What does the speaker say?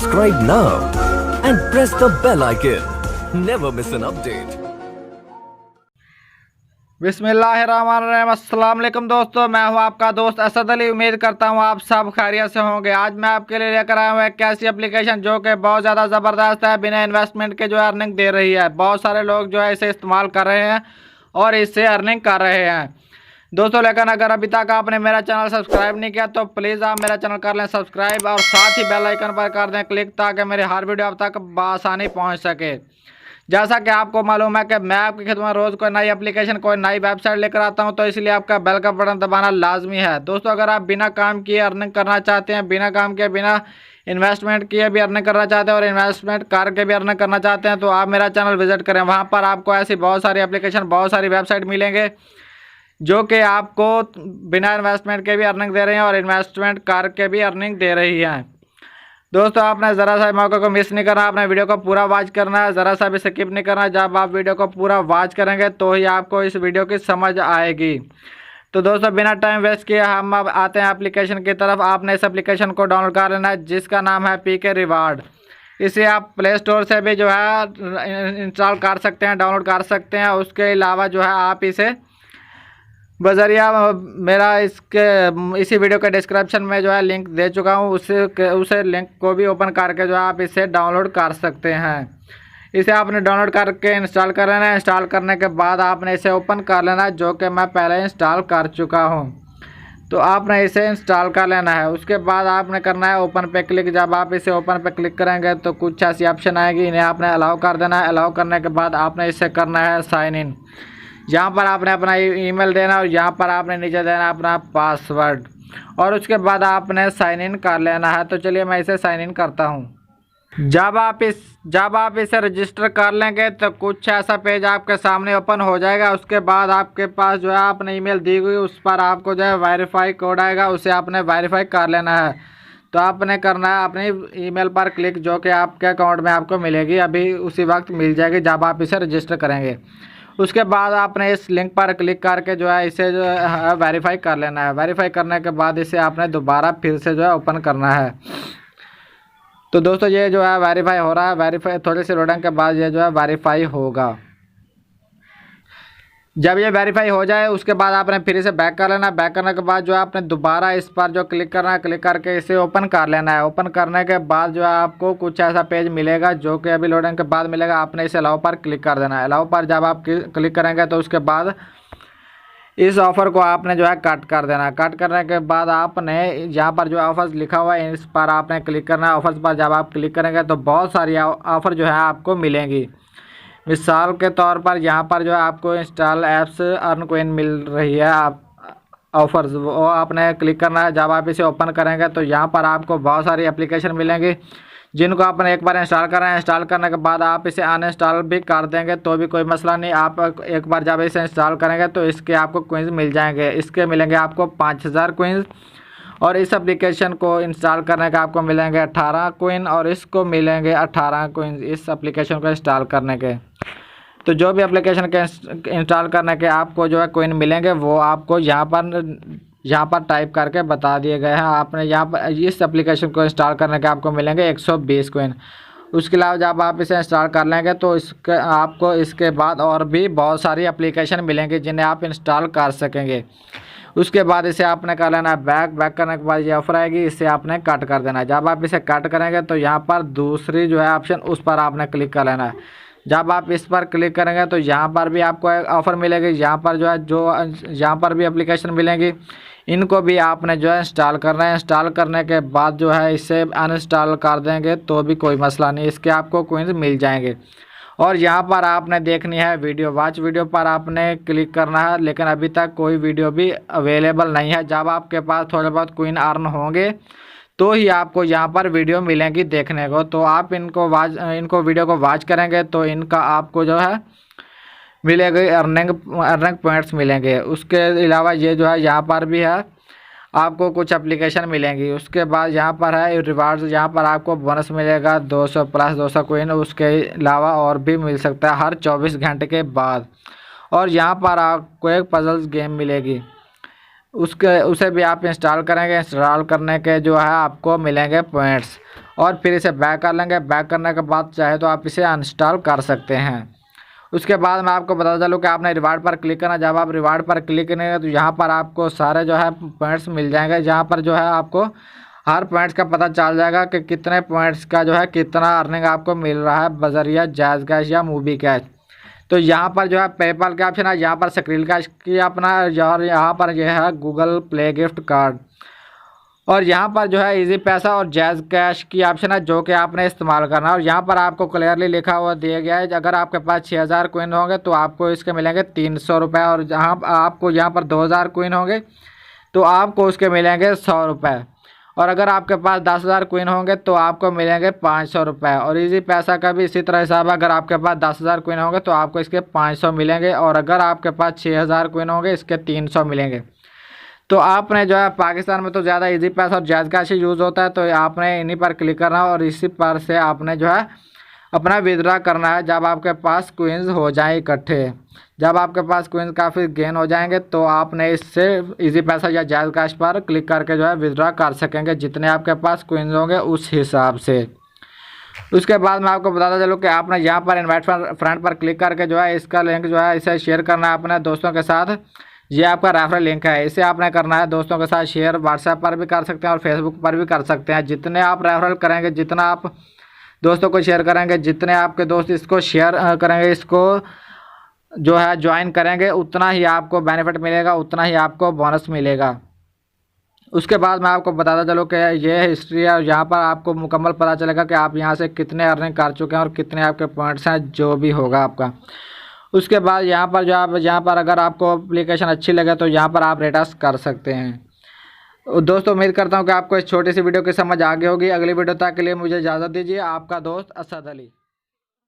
Subscribe now and press the bell icon. Never miss an update. बिस्मिल्लाहिर्रहमानिर्रहीम। अस्सलाम वालेकुम दोस्तों, मैं हूं आपका दोस्त असद अली। उम्मीद करता हूं आप सब खैरियत से होंगे। आज मैं आपके लिए लेकर आया हूं एक ऐसी एप्लीकेशन जो कि बहुत ज़्यादा ज़बरदस्त है, बिना इन्वेस्टमेंट के जो है अर्निंग दे रही है। बहुत सारे लोग जो है इसे इस्तेमाल कर रहे हैं और इससे अर्निंग कर रहे हैं दोस्तों। लेकिन अगर अभी तक आपने मेरा चैनल सब्सक्राइब नहीं किया तो प्लीज़ आप मेरा चैनल कर लें सब्सक्राइब और साथ ही बेल आइकन पर कर दें क्लिक, ताकि मेरे हर वीडियो आप तक बआसानी पहुंच सके। जैसा कि आपको मालूम है कि मैं आपकी खिदमत में रोज़ कोई नई एप्लीकेशन कोई नई वेबसाइट लेकर आता हूं, तो इसलिए आपका बेल का बटन दबाना लाजमी है दोस्तों। अगर आप बिना काम किए अर्निंग करना चाहते हैं, बिना काम किए बिना इन्वेस्टमेंट किए भी अर्निंग करना चाहते हैं और इन्वेस्टमेंट करके भी अर्निंग करना चाहते हैं, तो आप मेरा चैनल विजिट करें। वहाँ पर आपको ऐसी बहुत सारी एप्लीकेशन बहुत सारी वेबसाइट मिलेंगे जो कि आपको बिना इन्वेस्टमेंट के भी अर्निंग दे रही हैं और इन्वेस्टमेंट करके भी अर्निंग दे रही हैं दोस्तों। आपने ज़रा सा मौके को मिस नहीं करना, आपने वीडियो को पूरा वॉच करना है, ज़रा सा भी स्किप नहीं करना। जब आप वीडियो को पूरा वॉच करेंगे तो ही आपको इस वीडियो की समझ आएगी। तो दोस्तों बिना टाइम वेस्ट किए हम अब आते हैं एप्लीकेशन की तरफ। आपने इस एप्लीकेशन को डाउनलोड कर लेना है जिसका नाम है पीके रिवार्ड। इसे आप प्ले स्टोर से भी जो है इंस्टॉल कर सकते हैं, डाउनलोड कर सकते हैं। उसके अलावा जो है आप इसे बजरिया मेरा इसी वीडियो के डिस्क्रिप्शन में जो है लिंक दे चुका हूँ, उसे लिंक को भी ओपन करके जो है आप इसे डाउनलोड कर सकते हैं। इसे आपने डाउनलोड करके इंस्टॉल कर लेना है। इंस्टॉल करने के बाद आपने इसे ओपन कर लेना है, जो कि मैं पहले इंस्टॉल कर चुका हूँ। तो आपने इसे इंस्टॉल कर लेना है। उसके बाद आपने करना है ओपन पे क्लिक। जब आप इसे ओपन पे क्लिक करेंगे तो कुछ ऐसी ऑप्शन आएगी, इन्हें आपने अलाउ कर देना है। अलाउ करने के बाद आपने इसे करना है साइन इन। यहाँ पर आपने अपना ईमेल देना और यहाँ पर आपने नीचे देना अपना पासवर्ड और उसके बाद आपने साइन इन कर लेना है। तो चलिए मैं इसे साइन इन करता हूँ। जब आप इसे रजिस्टर कर लेंगे तो कुछ ऐसा पेज आपके सामने ओपन हो जाएगा। उसके बाद आपके पास जो है आपने ईमेल दी हुई उस पर आपको जो है वेरीफाई कोड आएगा, उसे आपने वेरीफाई कर लेना है। तो आपने करना है अपनी ईमेल पर क्लिक, जो कि आपके अकाउंट में आपको मिलेगी, अभी उसी वक्त मिल जाएगी जब आप इसे रजिस्टर करेंगे। उसके बाद आपने इस लिंक पर क्लिक करके जो है इसे जो है वेरीफाई कर लेना है। वेरीफाई करने के बाद इसे आपने दोबारा फिर से जो है ओपन करना है। तो दोस्तों ये जो है वेरीफाई हो रहा है। वेरीफाई थोड़ी सी लोडिंग के बाद ये जो है वेरीफाई होगा। जब ये वेरीफाई हो जाए उसके बाद आपने फिर इसे बैक कर लेना है। बैक करने के बाद जो है आपने दोबारा इस पर जो क्लिक करना है, क्लिक करके इसे ओपन कर लेना है। ओपन करने के बाद जो है आपको कुछ ऐसा पेज मिलेगा, जो कि अभी लोडिंग के बाद मिलेगा। आपने इसे अलाउ पर क्लिक कर देना है। अलाउ पर जब आप क्लिक करेंगे तो उसके बाद इस ऑफ़र को आपने जो है कट कर देना है। कट करने के बाद आपने यहाँ पर जो ऑफर्स लिखा हुआ है इस पर आपने क्लिक करना है। ऑफर्स पर जब आप क्लिक करेंगे तो बहुत सारी ऑफ़र जो है आपको मिलेंगी। मिसाल के तौर पर यहाँ पर जो है आपको इंस्टॉल ऐप्स अर्न कॉइन मिल रही है ऑफर्स, वो आपने क्लिक करना है। जब आप इसे ओपन करेंगे तो यहाँ पर आपको बहुत सारी एप्लीकेशन मिलेंगी जिनको आपने एक बार इंस्टॉल करना है। इंस्टॉल करने के बाद आप इसे अनइंस्टॉल भी कर देंगे तो भी कोई मसला नहीं। आप एक बार जब इसे इंस्टॉल करेंगे तो इसके आपको कोइंस मिल जाएंगे। इसके मिलेंगे आपको 5000 कोइंस और इस एप्लीकेशन को इंस्टॉल करने का आपको मिलेंगे 18 कोइन और इसको मिलेंगे 18 कोइन इस एप्लीकेशन को इंस्टॉल करने के। तो जो भी एप्लीकेशन के इंस्टॉल करने के आपको जो है कोइन मिलेंगे वो आपको यहाँ पर टाइप करके बता दिए गए हैं। आपने यहाँ पर इस एप्लीकेशन को इंस्टॉल करने के आपको मिलेंगे 120 कोइन। उसके अलावा जब आप इसे इंस्टॉल कर लेंगे तो आपको इसके बाद और भी बहुत सारी एप्लीकेशन मिलेंगी जिन्हें आप इंस्टॉल कर सकेंगे। उसके बाद इसे आपने कर लेना है बैक करने के बाद ये ऑफर आएगी, इसे आपने कट कर देना है। जब आप इसे कट करेंगे तो यहाँ पर दूसरी जो है ऑप्शन उस पर आपने क्लिक कर लेना है। जब आप इस पर क्लिक करेंगे तो यहाँ पर भी आपको एक ऑफ़र मिलेगी। यहाँ पर जो है यहाँ पर भी एप्लीकेशन मिलेंगी, इनको भी आपने जो है इंस्टॉल करना है। इंस्टॉल करने के बाद जो है इसे अनइंस्टॉल कर देंगे तो भी कोई मसला नहीं, इसके आपको कोइंस मिल जाएंगे। और यहाँ पर आपने देखनी है वीडियो, वॉच वीडियो पर आपने क्लिक करना है, लेकिन अभी तक कोई वीडियो भी अवेलेबल नहीं है। जब आपके पास थोड़े बहुत कोइन अर्न होंगे तो ही आपको यहाँ पर वीडियो मिलेंगी देखने को। तो आप इनको वीडियो को वॉच करेंगे तो इनका आपको जो है मिलेगी अर्निंग पॉइंट्स मिलेंगे। उसके अलावा ये जो है यहाँ पर भी है आपको कुछ एप्लीकेशन मिलेंगी। उसके बाद यहाँ पर है रिवार्ड्स, यहाँ पर आपको बोनस मिलेगा 200 प्लस 200 कोइन। उसके अलावा और भी मिल सकता है हर 24 घंटे के बाद। और यहाँ पर आपको एक पजल्स गेम मिलेगी, उसे भी आप इंस्टॉल करेंगे। इंस्टॉल करने के जो है आपको मिलेंगे पॉइंट्स। और फिर इसे बैक कर लेंगे। बैक करने के बाद चाहे तो आप इसे अनइंस्टॉल कर सकते हैं। उसके बाद मैं आपको बता चलूँ कि आपने रिवार्ड पर क्लिक करना। जब आप रिवार्ड पर क्लिक करेंगे तो यहाँ पर आपको सारे जो है पॉइंट्स मिल जाएंगे, जहाँ पर जो है आपको हर पॉइंट्स का पता चल जाएगा कि कितने पॉइंट्स का जो है कितना अर्निंग आपको मिल रहा है बजरिया जायज़ कैश या मूवी कैश। तो यहाँ पर जो है पेपल का ऑप्शन है, यहाँ पर स्क्रीन कैश की अपना, और यहाँ पर जो है गूगल प्ले गिफ्ट कार्ड, और यहाँ पर जो है इजी पैसा और जायज़ कैश की ऑप्शन है जो कि आपने इस्तेमाल करना है। और यहाँ पर आपको क्लियरली लिखा हुआ दिया गया है अगर आपके पास 6000 कोइन होंगे तो आपको इसके मिलेंगे 300 रुपये, और जहाँ आपको यहाँ पर 2000 कोइन होंगे तो आपको उसके मिलेंगे 100 रुपये, और अगर आपके पास 10,000 कोइन होंगे तो आपको मिलेंगे 500 रुपये। और इजी पैसा का भी इसी तरह हिसाब है, अगर आपके पास 10,000 कोइन होंगे तो आपको इसके 500 मिलेंगे, और अगर आपके पास 6000 कोइन होंगे इसके 300 मिलेंगे। तो आपने जो है पाकिस्तान में तो ज़्यादा इजी पैसा और जायज़ कैश यूज़ होता है, तो आपने इन्हीं पर क्लिक करना है और इसी पर से आपने जो है अपना विड्रॉ करना है जब आपके पास कोइंस हो जाए इकट्ठे। जब आपके पास कोइंस काफ़ी गेन हो जाएंगे तो आपने इससे इजी पैसा या जायज़ कैश पर क्लिक करके जो है विड्रॉ कर सकेंगे जितने आपके पास कोइंस होंगे उस हिसाब से। उसके बाद मैं आपको बताता चलूँ कि आपने यहाँ पर इनवाइट फ्रेंड पर क्लिक करके जो है इसका लिंक जो है इसे शेयर करना है अपने दोस्तों के साथ। ये आपका रेफरल लिंक है, इसे आपने करना है दोस्तों के साथ शेयर। व्हाट्सएप पर भी कर सकते हैं और फेसबुक पर भी कर सकते हैं। जितने आप रेफरल करेंगे, जितना आप दोस्तों को शेयर करेंगे, जितने आपके दोस्त इसको शेयर करेंगे, इसको जो है ज्वाइन करेंगे, उतना ही आपको बेनिफिट मिलेगा, उतना ही आपको बोनस मिलेगा। उसके बाद मैं आपको बताता चलूँ कि ये हिस्ट्री है, और यहाँ पर आपको मुकम्मल पता चलेगा कि आप यहाँ से कितने अर्निंग कर चुके हैं और कितने आपके पॉइंट्स हैं जो भी होगा आपका। उसके बाद यहाँ पर जो आप यहाँ पर अगर आपको एप्लीकेशन अच्छी लगे तो यहाँ पर आप रेटस कर सकते हैं। दोस्तों उम्मीद करता हूँ कि आपको इस छोटी सी वीडियो की समझ आ गई होगी। अगली वीडियो तक के लिए मुझे इजाज़त दीजिए। आपका दोस्त असद अली।